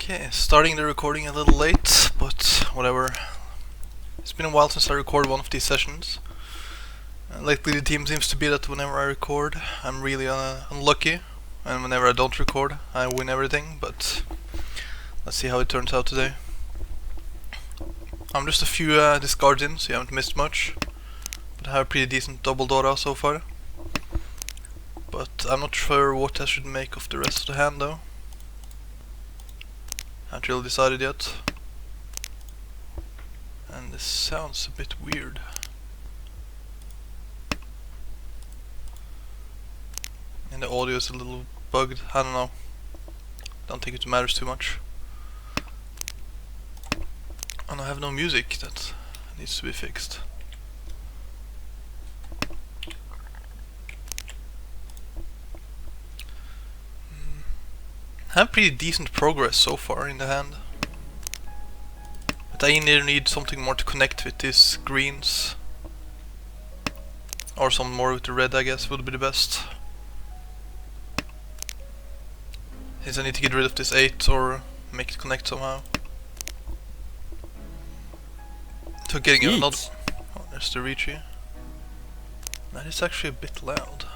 Okay, starting the recording a little late, but whatever. It's been a while since I recorded one of these sessions. Lately the theme seems to be that whenever I record, I'm really unlucky, and whenever I don't record, I win everything, but let's see how it turns out today. I'm just a few discards in, so you haven't missed much, but I have a pretty decent double Dora so far. But I'm not sure what I should make of the rest of the hand though. Haven't really decided yet. And this sounds a bit weird. And the audio is a little bugged, I don't know. Don't think it matters too much. And I have no music, that needs to be fixed. I have pretty decent progress so far in the hand. But I either need something more to connect with these greens, or some more with the red, I guess, would be the best. Since I need to get rid of this 8 or make it connect somehow. So getting another... Oh, there's the Ricci. That is actually a bit loud.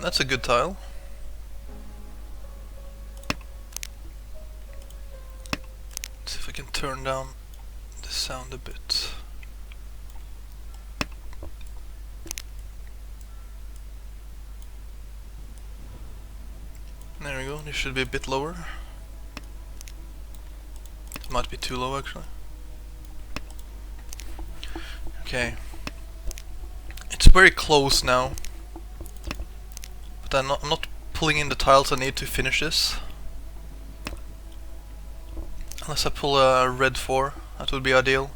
That's a good tile. Let's see if I can turn down the sound a bit. There we go, this should be a bit lower. It might be too low actually. Okay. It's very close now. I'm not pulling in the tiles I need to finish this. Unless I pull a red 4, that would be ideal.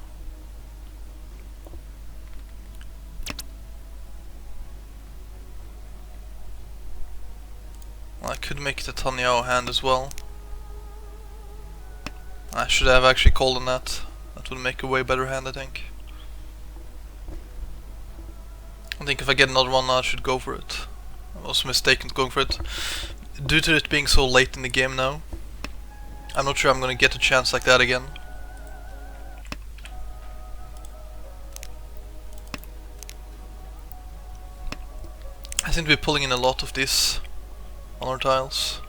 Well, I could make it a Tanyao hand as well. I should have actually called on that. That would make a way better hand, I think. I think if I get another one, I should go for it. I was mistaken going for it. Due to it being so late in the game now, I'm not sure I'm gonna get a chance like that again. I seem to be pulling in a lot of these on our tiles.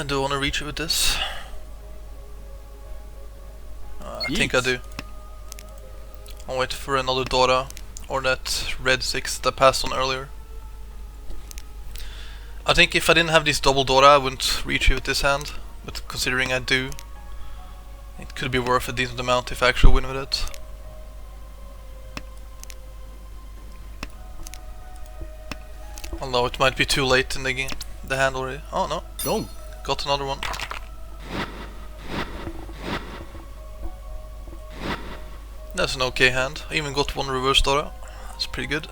Do I want to reach it with this? I think I do. I'll wait for another Dora or that red 6 that I passed on earlier. I think if I didn't have this double Dora I wouldn't reach it with this hand, but considering I do, it could be worth a decent amount if I actually win with it. Although it might be too late in the hand already. Oh no. Go. Got another one. That's an okay hand. I even got one reverse Dora. That's pretty good.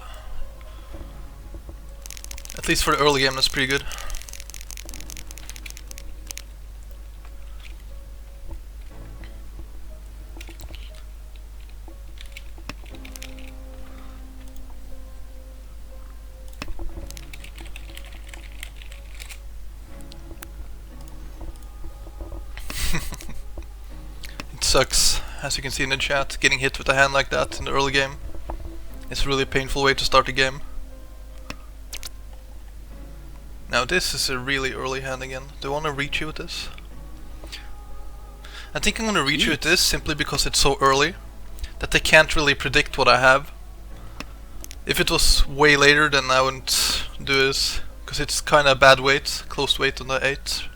At least for the early game, that's pretty good. It sucks, as you can see in the chat, getting hit with a hand like that in the early game. It's a really painful way to start the game. Now this is a really early hand again. Do I want to reach you with this? I think I'm going to reach you with this simply because it's so early that I can't really predict what I have. If it was way later then I wouldn't do this, because it's kind of bad weight, close weight on the 8,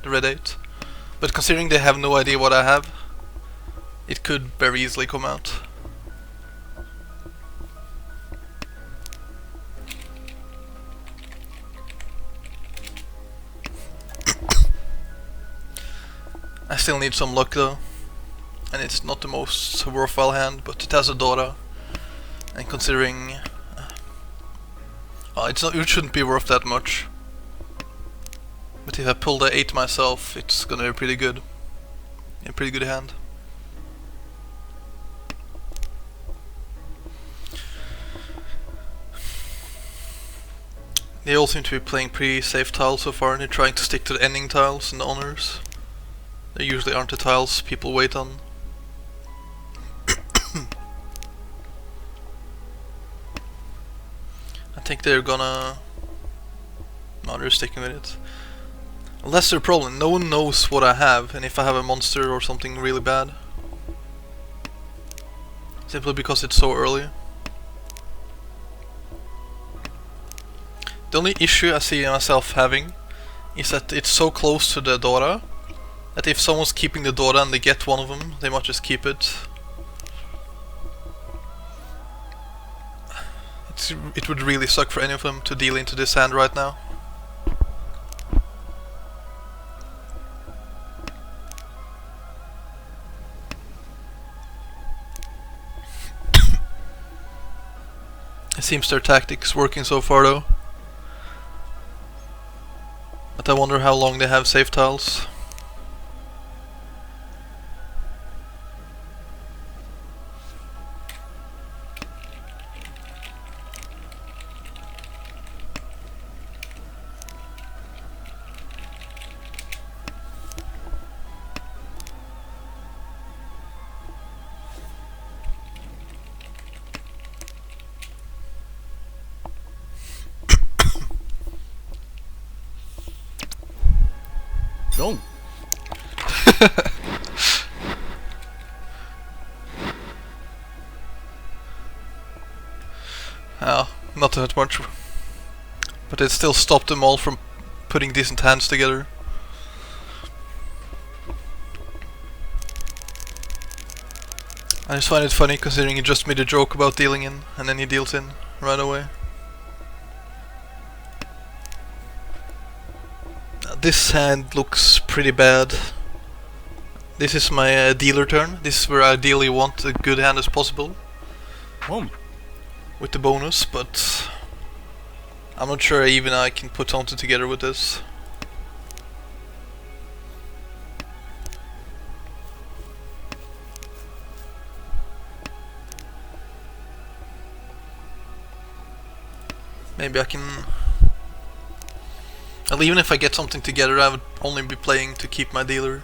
the red 8. But considering they have no idea what I have, it could very easily come out. I still need some luck though, and it's not the most worthwhile hand, but it has a Dora, and considering it shouldn't be worth that much. But if I pull the 8 myself, it's gonna be pretty good. A pretty good hand. They all seem to be playing pretty safe tiles so far, and they're trying to stick to the ending tiles and the honors. They usually aren't the tiles people wait on. I think they're gonna... No, they're sticking with it. Well, that's their problem. No one knows what I have, and if I have a monster or something really bad. Simply because it's so early. The only issue I see myself having is that it's so close to the Dora that if someone's keeping the Dora and they get one of them, they might just keep it. It would really suck for any of them to deal into this hand right now. It seems their tactics working so far though. But I wonder how long they have safe tiles. Go. Not that much. But it still stopped them all from putting decent hands together. I just find it funny considering he just made a joke about dealing in, and then he deals in right away. This hand looks pretty bad. This is my dealer turn. This is where I ideally want a good hand as possible. With the bonus, but I'm not sure even I can put something together with this. Maybe I can... Well, even if I get something together, I would only be playing to keep my dealer.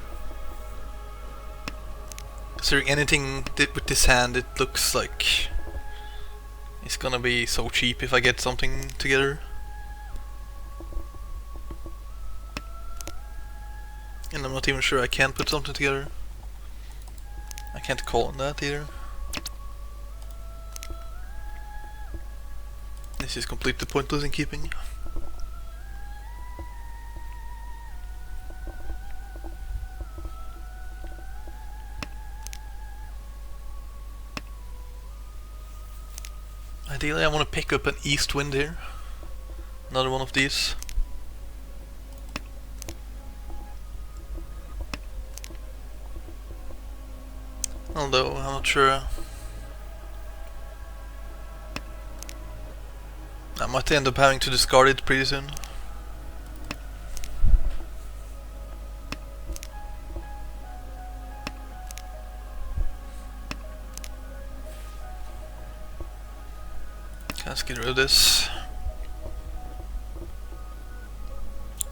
Considering anything with this hand, it looks like it's gonna be so cheap if I get something together. And I'm not even sure I can put something together. I can't call on that either. This is completely pointless in keeping. Ideally I want to pick up an east wind here. Another one of these. Although I'm not sure. I might end up having to discard it pretty soon. Let's get rid of this.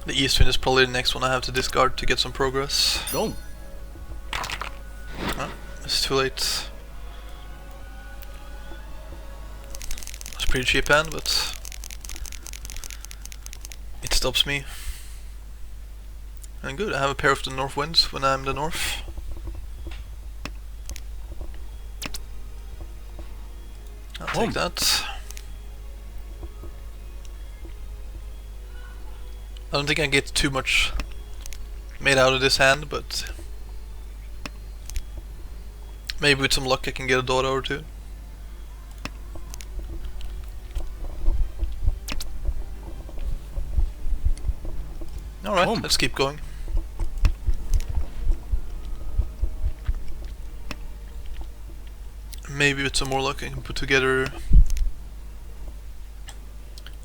The east wind is probably the next one I have to discard to get some progress. Go. Oh, it's too late. It's a pretty cheap hand, but it stops me. And good, I have a pair of the north winds when I'm the north. I'll take that. I don't think I get too much made out of this hand, but maybe with some luck I can get a dot or two. Alright, let's keep going. Maybe with some more luck I can put together...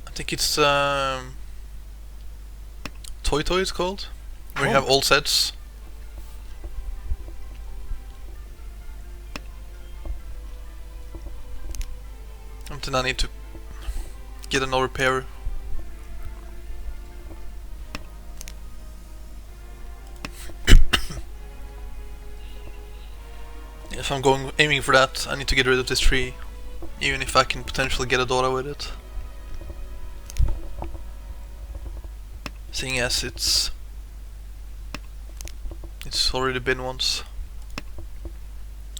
I think it's Toy Toy it's called, where you have all sets. And then I need to get another pair If I'm aiming for that, I need to get rid of this tree, even if I can potentially get a daughter with it. Seeing as it's already been once.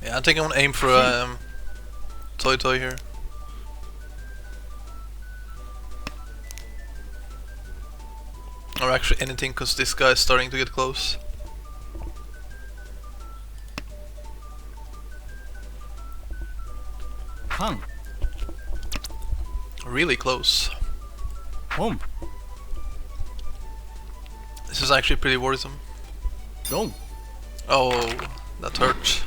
Yeah, I think I'm gonna aim for a toy here. Or actually anything, because this guy is starting to get close. Hang. Really close. Home. This is actually pretty worrisome. Don't. Oh, that hurt.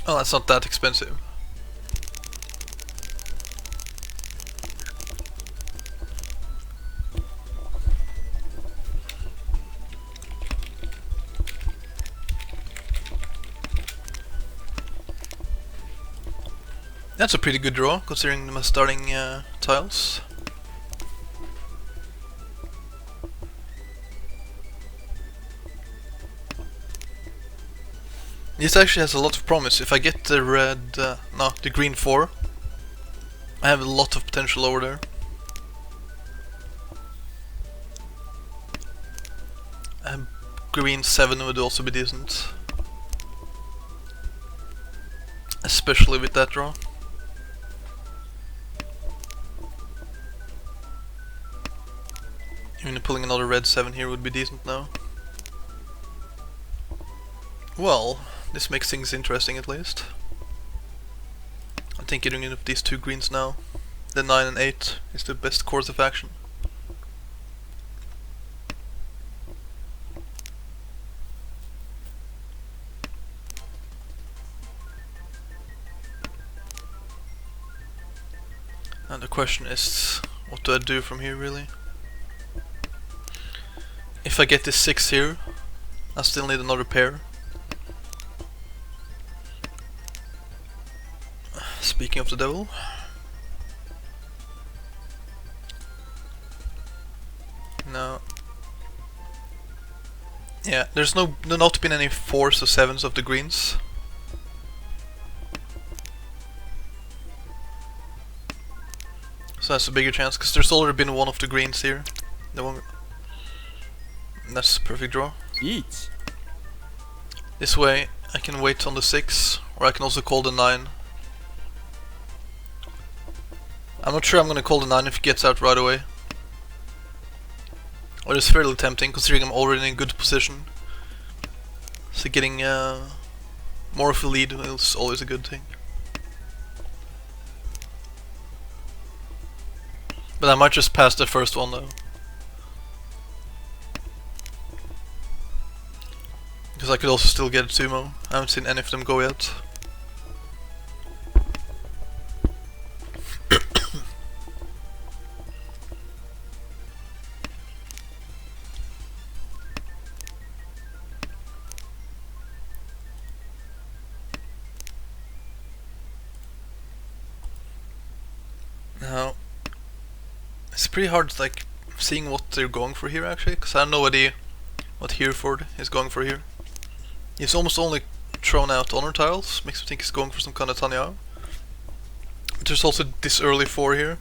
Oh, that's not that expensive. That's a pretty good draw, considering my starting tiles. This actually has a lot of promise. If I get the the green 4, I have a lot of potential over there. Green 7 would also be decent. Especially with that draw. Even pulling another red 7 here would be decent now. Well, this makes things interesting at least. I think getting rid of these 2 greens now, the 9 and 8, is the best course of action. And the question is, what do I do from here really? If I get this 6 here, I still need another pair. Speaking of the devil. No. Yeah, there's not been any 4s or 7s of the greens. So that's a bigger chance, because there's already been one of the greens here. The one. That's a perfect draw. Eat. This way I can wait on the 6, or I can also call the 9. I'm not sure I'm gonna call the 9 if it gets out right away. Or it's fairly tempting, considering I'm already in a good position. So getting more of a lead is always a good thing. But I might just pass the first one though. Because I could also still get a sumo. I haven't seen any of them go yet. Now, it's pretty hard like seeing what they're going for here actually, because I have no idea what Hereford is going for here. He's almost only thrown out honor tiles, makes me think he's going for some kind of Tanya. But there's also this early 4 here.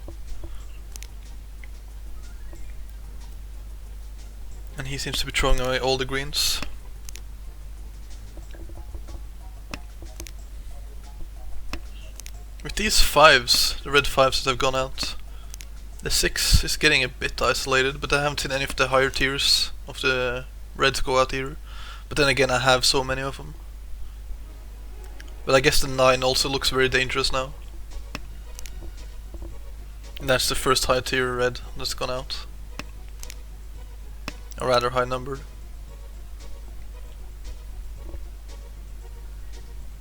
And he seems to be throwing away all the greens. With these 5s, the red 5s that have gone out, the 6 is getting a bit isolated, but I haven't seen any of the higher tiers of the reds go out either. But then again, I have so many of them. But I guess the 9 also looks very dangerous now. And that's the first high tier red that's gone out. A rather high number.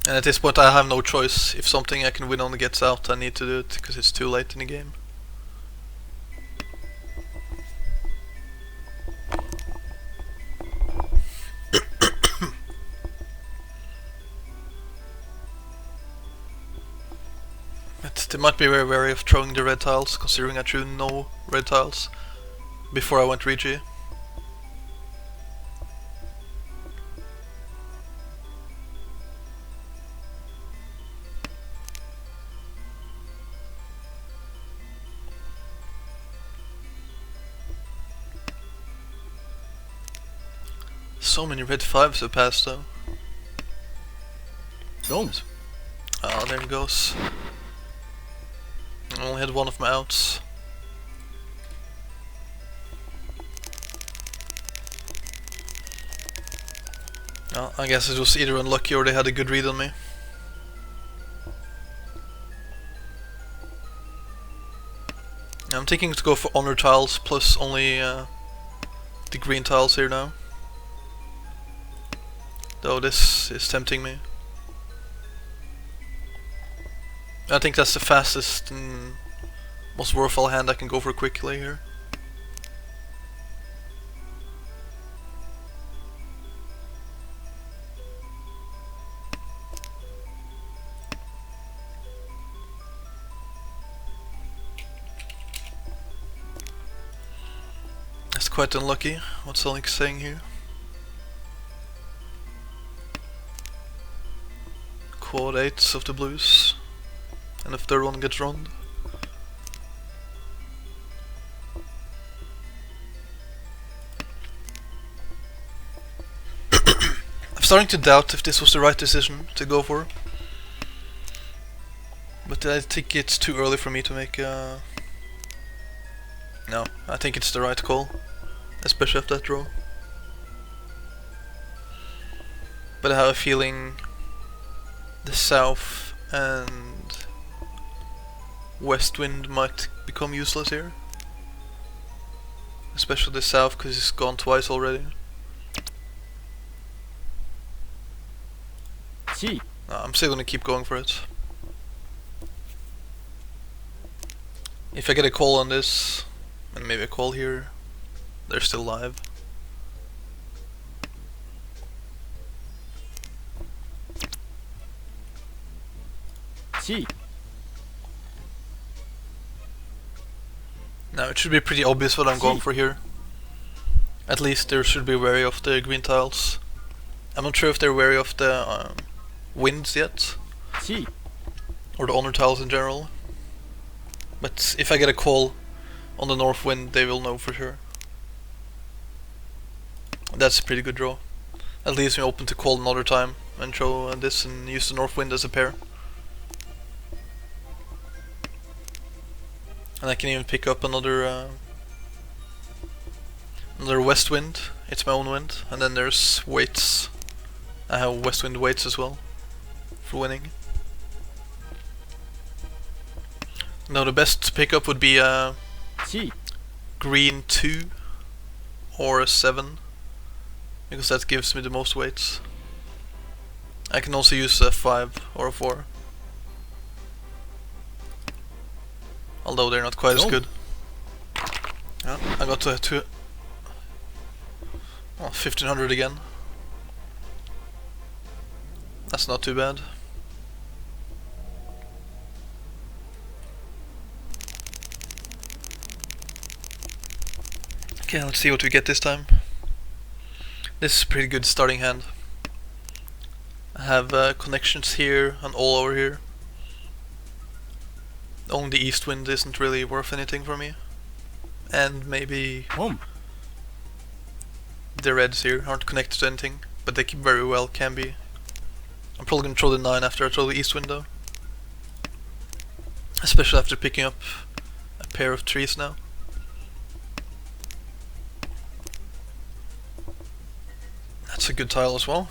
And at this point I have no choice. If something I can win on gets out, I need to do it, because it's too late in the game. But they might be very wary of throwing the red tiles, considering I threw no red tiles before I went Regi. So many red 5s have passed though. Don't. Ah, there he goes. I only had one of my outs. Well, I guess it was either unlucky or they had a good read on me. I'm thinking to go for honor tiles plus only the green tiles here now. Though this is tempting me. I think that's the fastest and most worthwhile hand I can go for quickly here. That's quite unlucky. What's Sonic saying here? Quad 8s of the blues. And if third one gets round. I'm starting to doubt if this was the right decision to go for. But I think it's too early for me to make a... No, I think it's the right call. Especially after that draw. But I have a feeling the south and west wind might become useless here. Especially the south because it's gone twice already. Gee. No, I'm still gonna keep going for it. If I get a call on this, and maybe a call here, they're still live. Gee. Now it should be pretty obvious what I'm going for here. At least they should be wary of the green tiles. I'm not sure if they're wary of the winds yet. Gee. Or the honor tiles in general. But if I get a call on the north wind, they will know for sure. That's a pretty good draw. That leaves me open to call another time and show this and use the north wind as a pair. And I can even pick up another west wind. It's my own wind. And then there's weights. I have west wind weights as well for winning. Now the best pickup would be Gee. green 2 or a 7, because that gives me the most weights. I can also use a 5 or a 4, although they're not quite as good. Yeah, I got to 1500 again. That's not too bad. Okay, let's see what we get this time. This is a pretty good starting hand. I have connections here and all over here. Only the east wind isn't really worth anything for me. And maybe the reds here aren't connected to anything, but they very well can be. I'm probably gonna throw the 9 after I throw the east wind though. Especially after picking up a pair of trees now. That's a good tile as well.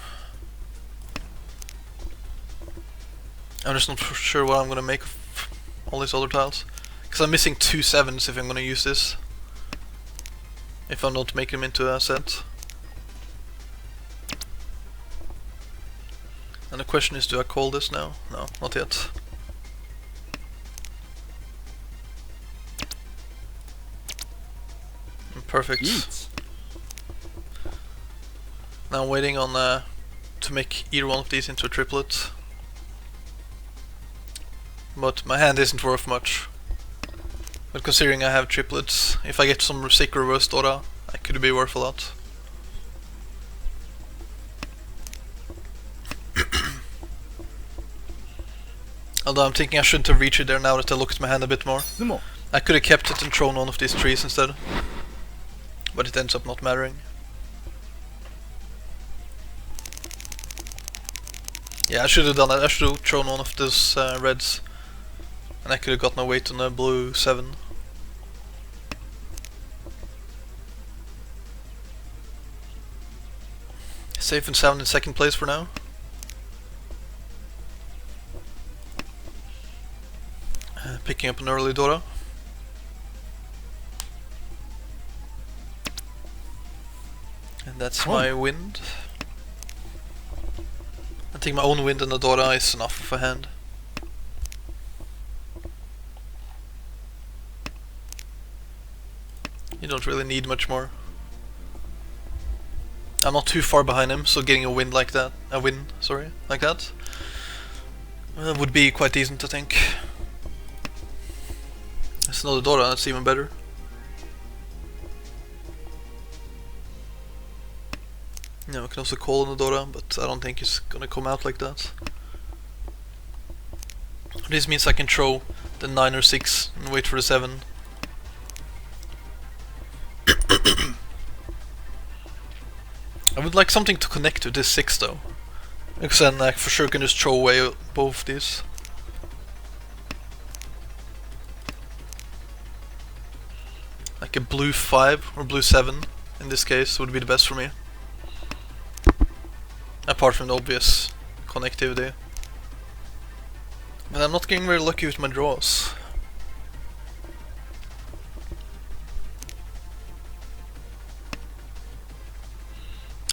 I'm just not sure what I'm gonna make of all these other tiles. Because I'm missing 2 7s if I'm gonna use this. If I'm not making them into a set. And the question is, do I call this now? No, not yet. Perfect. Yeet. Now I'm waiting on to make either one of these into a triplet. But my hand isn't worth much. But considering I have triplets, if I get some sick reverse Dora, I could be worth a lot. Although I'm thinking I shouldn't have reached it there now that I looked at my hand a bit more. I could have kept it and thrown one of these trees instead. But it ends up not mattering. Yeah, I should have done that. I should have thrown one of those reds. And I could have gotten a weight on a blue 7. Safe and sound in second place for now. Picking up an early Dora. And that's my wind. I think my own wind and the Dora is enough of a hand. You don't really need much more. I'm not too far behind him, so getting a win like that, like that, would be quite decent, I think. There's another Dora, that's even better. Yeah, we can also call on the Dora, but I don't think it's gonna come out like that. This means I can throw the 9 or 6 and wait for the 7. I would like something to connect to this 6 though, because then I for sure can just throw away both these. Like a blue 5 or blue 7 in this case would be the best for me. Apart from the obvious connectivity. But I'm not getting very lucky with my draws.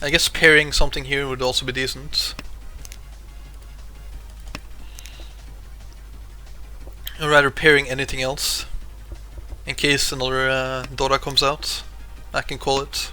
I guess pairing something here would also be decent. Or rather pairing anything else. In case another Dora comes out, I can call it.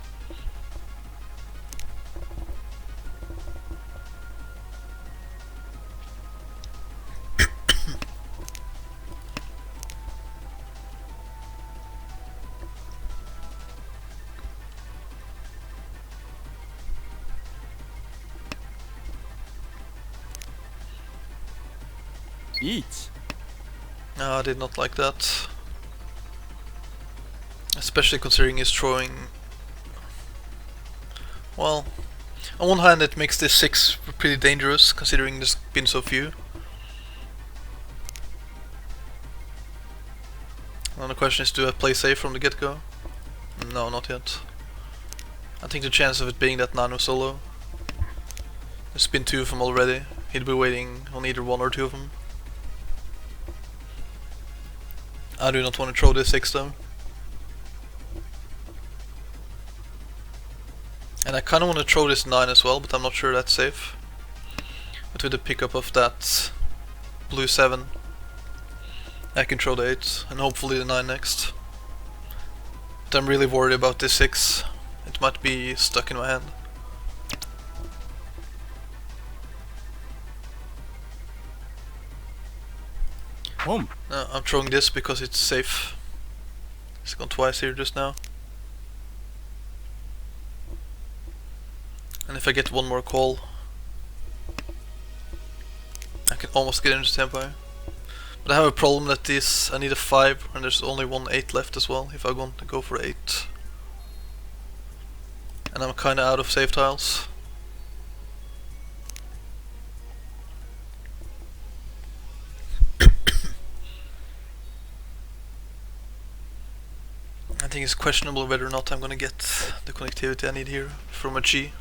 Eat. No, I did not like that. Especially considering he's throwing... Well, on one hand it makes this 6 pretty dangerous, considering there's been so few. And the question is, do I play safe from the get-go? No, not yet. I think the chance of it being that nano solo. There's been 2 of them already. He'd be waiting on either 1 or 2 of them. I do not want to throw this 6 though. And I kinda want to throw this 9 as well, but I'm not sure that's safe. But with the pickup of that blue 7, I can throw the 8 and hopefully the 9 next. But I'm really worried about this 6. It might be stuck in my hand. No, I'm throwing this because it's safe. It's gone twice here just now. And if I get one more call, I can almost get into tempo. But I have a problem that this, I need a 5 and there's only one 8 left as well if I want to go for 8. And I'm kinda out of safe tiles. I think it's questionable whether or not I'm gonna get the connectivity I need here from a G.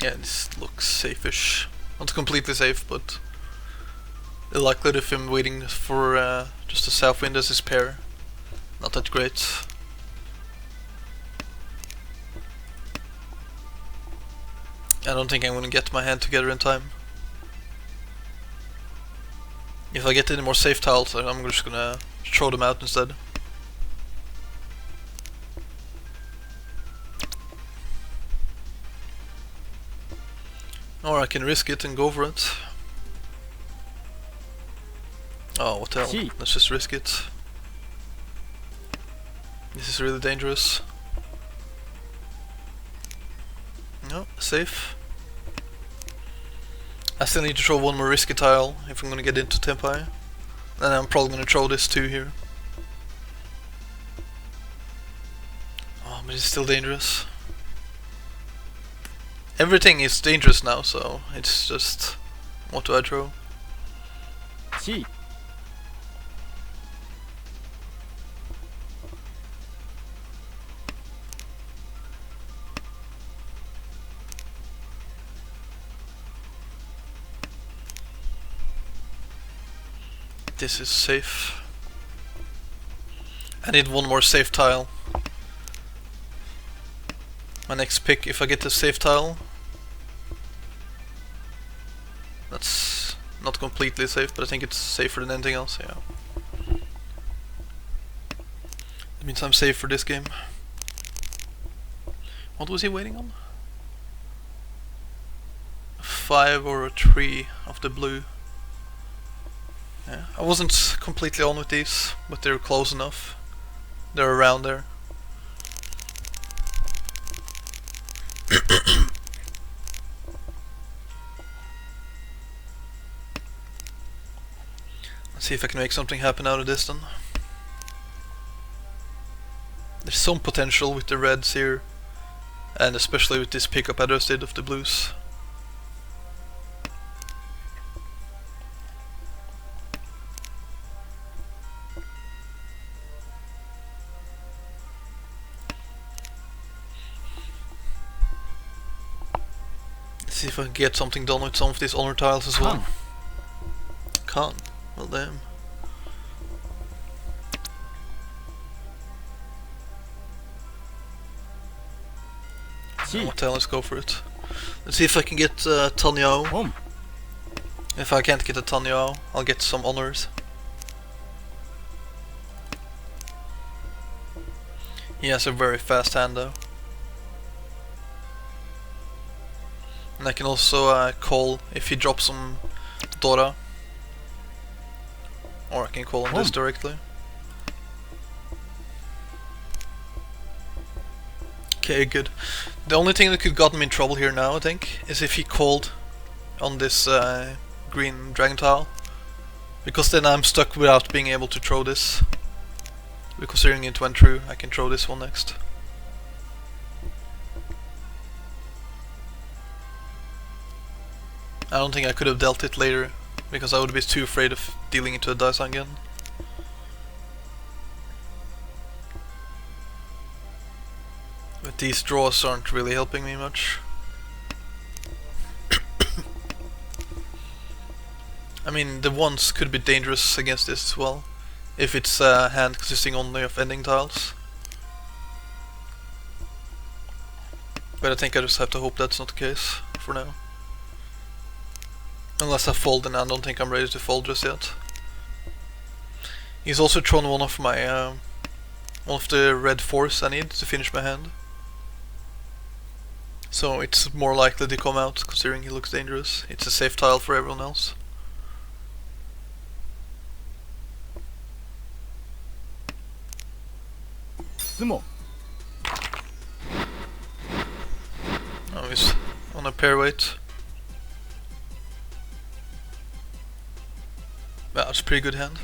Yeah, this looks safe-ish. Not completely safe, but the likelihood of him waiting for just a south wind as his pair, not that great. I don't think I'm gonna get my hand together in time. If I get any more safe tiles, I'm just gonna throw them out instead. Or I can risk it and go for it. Oh, what the hell? Let's just risk it. This is really dangerous. No, safe. I still need to throw one more risky tile if I'm gonna get into Tempai. Then I'm probably gonna throw this too here. Oh, but it's still dangerous. Everything is dangerous now, so it's just... what do I throw? T. This is safe. I need one more safe tile. My next pick, if I get the safe tile, that's not completely safe, but I think it's safer than anything else, yeah. That means I'm safe for this game. What was he waiting on? A 5 or a 3 of the blue. Yeah, I wasn't completely on with these, but they're close enough. They're around there. Let's see if I can make something happen out of this then. There's some potential with the reds here, and especially with this pickup I just did of the blues. See if I can get something done with some of these honor tiles as well. Can't. Well, damn. What the hell, let's go for it. Let's see if I can get Tanyao. If I can't get a Tanyao, I'll get some honors. He has a very fast hand though. And I can also call if he drops some Dora. Or I can call him this directly. Okay, good. The only thing that could got me in trouble here now, I think, is if he called on this green dragon tile. Because then I'm stuck without being able to throw this. But considering it went through, I can throw this one next. I don't think I could have dealt it later, because I would be too afraid of dealing it to a dice again. But these draws aren't really helping me much. I mean, the ones could be dangerous against this as well, if it's a hand consisting only of ending tiles. But I think I just have to hope that's not the case for now. Unless I fold, and I don't think I'm ready to fold just yet. He's also thrown one of my one of the red 4s I need to finish my hand. So it's more likely to come out, considering he looks dangerous. It's a safe tile for everyone else. Sumo. Oh, he's on a pair weight. That's a pretty good hand.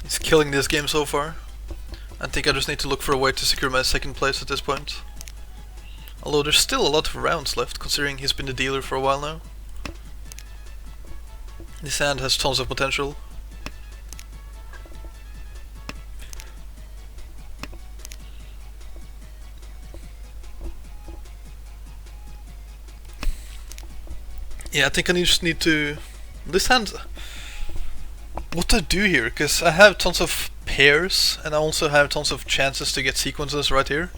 He's killing this game so far. I think I just need to look for a way to secure my second place at this point. Although there's still a lot of rounds left, considering he's been the dealer for a while now. This hand has tons of potential. Yeah, I think I just need to... This hand... What do I do here? Because I have tons of pairs, and I also have tons of chances to get sequences right here.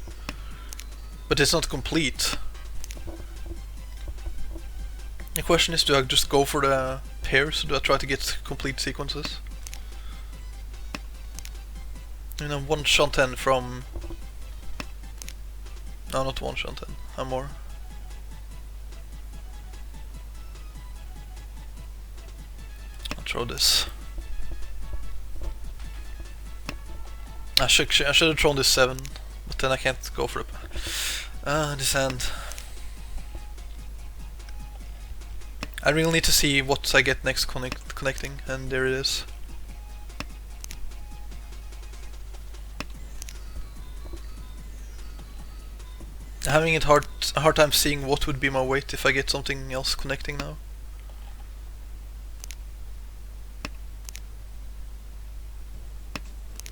But it's not complete. The question is, do I just go for the pairs, or do I try to get complete sequences? You know, one Shanten from... No, not one Shanten, I'm more. Throw this. I should have thrown this 7, but then I can't go for it. This hand. I really need to see what I get next connecting, and there it is. I'm having a hard time seeing what would be my weight if I get something else connecting now.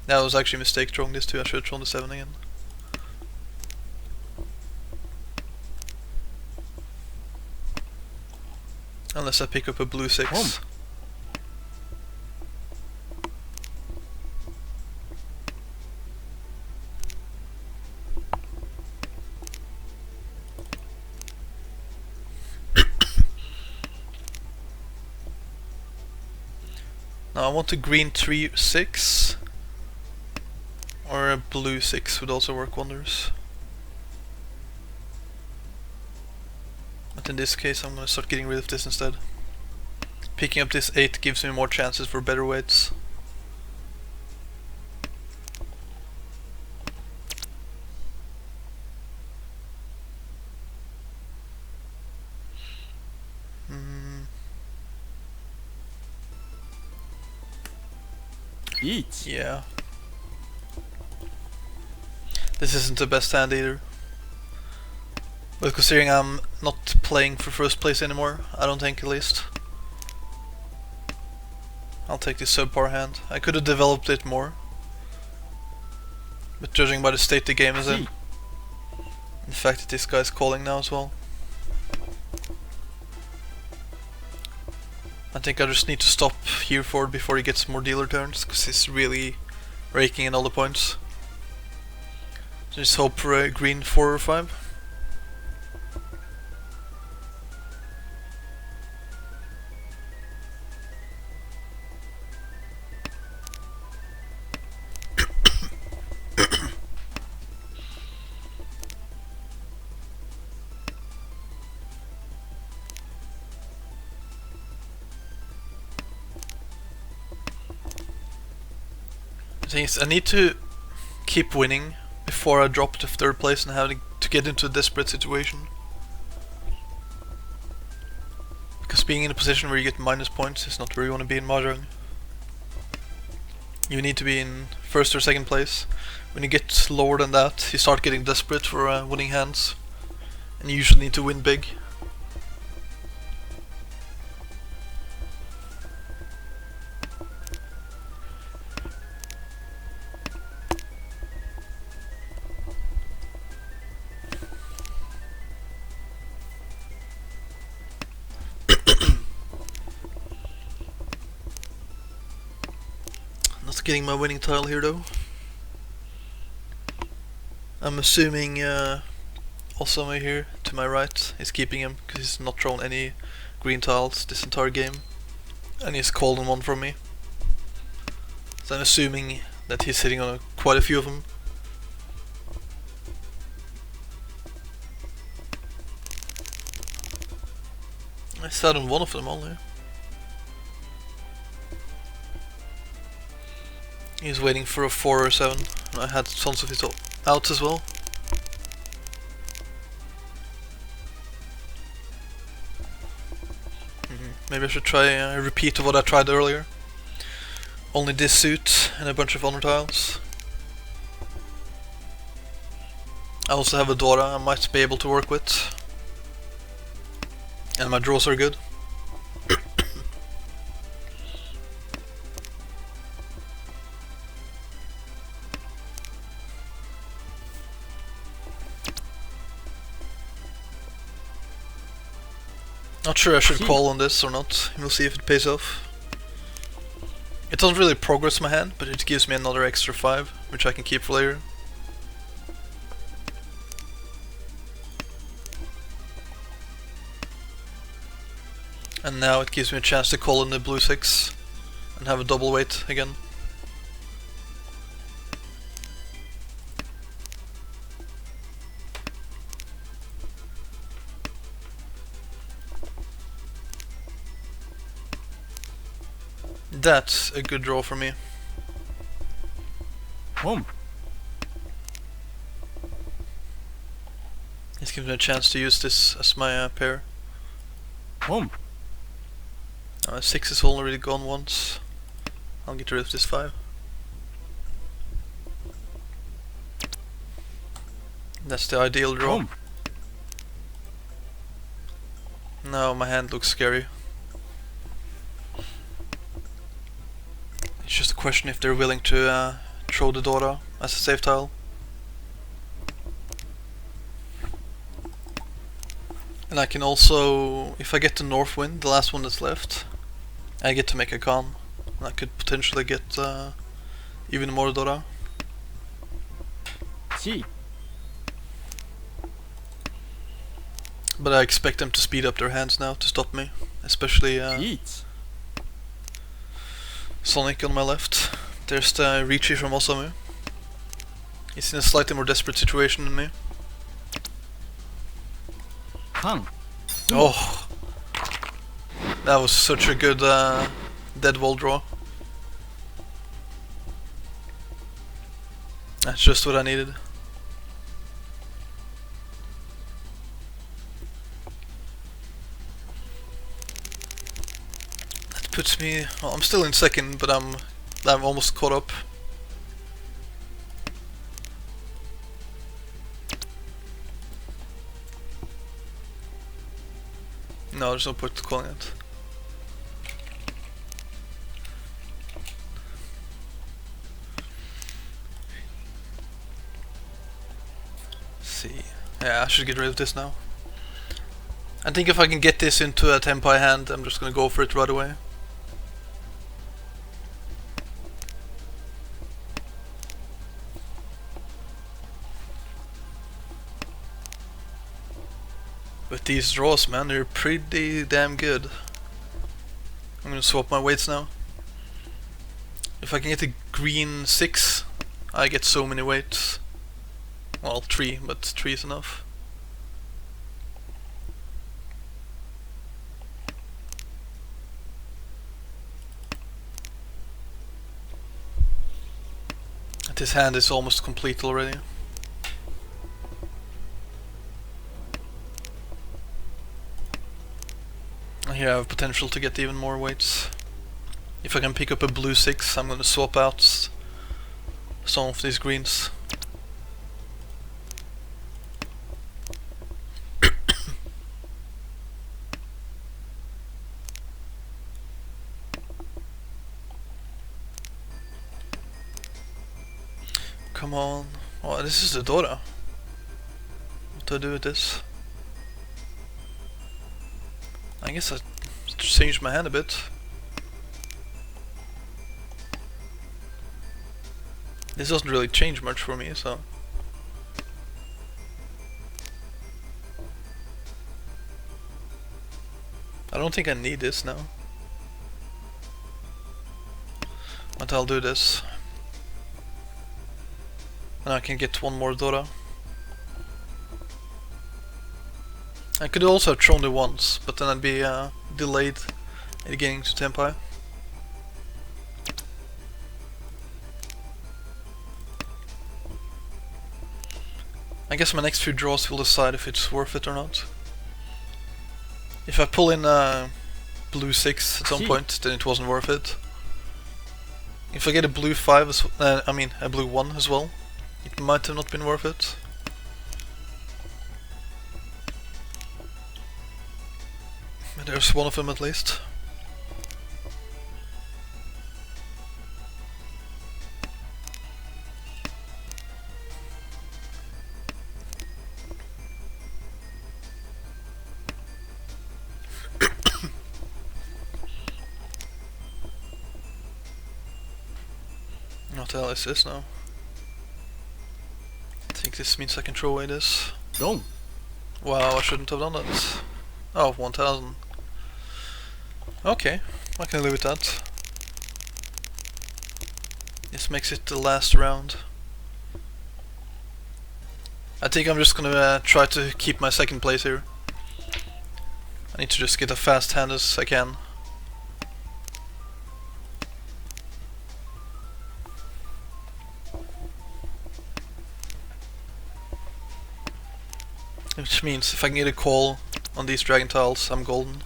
That was actually a mistake throwing this too. I should have thrown the 7 again. Unless I pick up a blue 6. Now I want a green 3-6. Or a blue 6 would also work wonders. But in this case I'm gonna start getting rid of this instead. Picking up this 8 gives me more chances for better weights. Yeah. This isn't the best hand either. But considering I'm not playing for first place anymore, I don't think at least. I'll take this subpar hand. I could have developed it more. But judging by the state the game is in. The fact that this guy's calling now as well. I think I just need to stop here for it before he gets more dealer turns, because he's really raking in all the points. Just hope for a green 4 or 5. I need to keep winning before I drop to 3rd place and having to get into a desperate situation. Because being in a position where you get minus points is not where you want to be in Mahjong. You need to be in 1st or 2nd place. When you get lower than that, you start getting desperate for winning hands. And you usually need to win big. Getting my winning tile here though. I'm assuming Osama here to my right is keeping him because he's not thrown any green tiles this entire game and he's called on one from me. So I'm assuming that he's sitting on quite a few of them. I sat on one of them only. He's waiting for a 4 or 7. I had tons of his outs as well. Maybe I should try a repeat of what I tried earlier. Only this suit and a bunch of honor tiles. I also have a Dora I might be able to work with. And my draws are good. Not sure I should call on this or not. We'll see if it pays off. It doesn't really progress my hand, but it gives me another extra 5, which I can keep for later. And now it gives me a chance to call in the blue 6 and have a double weight again. That's a good draw for me. This gives me a chance to use this as my pair. 6 is already gone once. I'll get rid of this 5. That's the ideal draw. Boom. Now my hand looks scary. It's just a question if they're willing to throw the Dora as a safe tile. And I can also, if I get the North Wind, the last one that's left, I get to make a con. And I could potentially get even more Dora. C. But I expect them to speed up their hands now to stop me. Especially Eat. Sonic on my left. There's the Ricci from Osamu. He's in a slightly more desperate situation than me. Kan. Oh! That was such a good dead wall draw. That's just what I needed. That puts me... well, I'm still in second, but I'm almost caught up. No, there's no point to calling it. See. Yeah, I should get rid of this now. I think if I can get this into a Tenpai hand, I'm just gonna go for it right away. But these draws, man, they're pretty damn good. I'm gonna swap my weights now. If I can get a green 6, I get so many weights. Well, 3, but 3 is enough. This hand is almost complete already. Here I have potential to get even more weights. If I can pick up a blue 6, I'm gonna swap out some of these greens. Come on. Oh, this is the Dora. What do I do with this? I guess I changed my hand a bit. This doesn't really change much for me, so... I don't think I need this now. But I'll do this. And I can get one more Dora. I could also have thrown it once, but then I'd be delayed in getting to Tenpai. I guess my next few draws will decide if it's worth it or not. If I pull in a blue 6 at some point, then it wasn't worth it. If I get a blue 5, a blue 1 as well, it might have not been worth it. But there's one of them at least. What the hell is this now? I think this means I can throw away this. Wrong. Wow, I shouldn't have done that. Oh, 1000. Okay, I can live with that. This makes it the last round. I think I'm just gonna try to keep my second place here. I need to just get a fast hand as I can. Which means if I can get a call on these dragon tiles, I'm golden.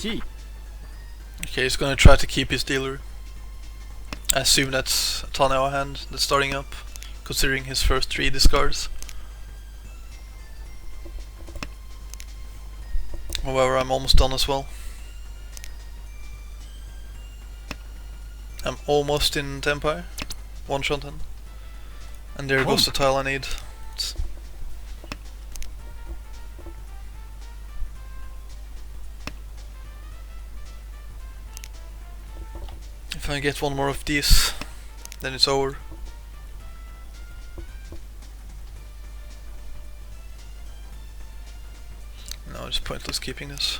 C. Okay, he's gonna try to keep his dealer. I assume that's a ton in our hand that's starting up, considering his first 3 discards. However, I'm almost done as well. I'm almost in Empire. One shot in. And there goes the tile I need. If I get one more of these, then it's over. No, it's pointless keeping this.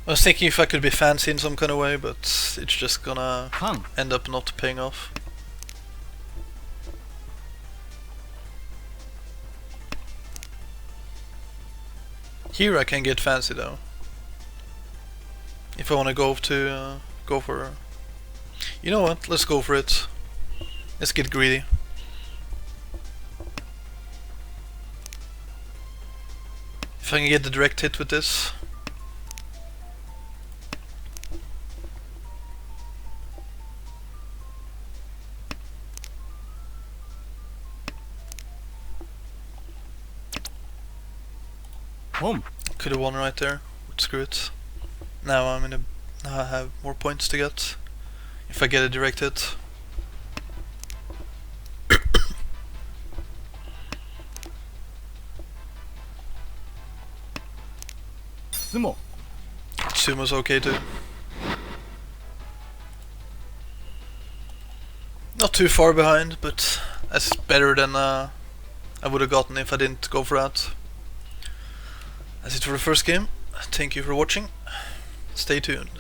I was thinking if I could be fancy in some kind of way, but it's just gonna end up not paying off. Here I can get fancy though. If I want to go for... You know what, let's go for it. Let's get greedy. If I can get the direct hit with this. Could have won right there, but screw it. Now I have more points to get. If I get a direct hit. Sumo's okay too. Not too far behind, but that's better than I would have gotten if I didn't go for that. That's it for the first game. Thank you for watching. Stay tuned.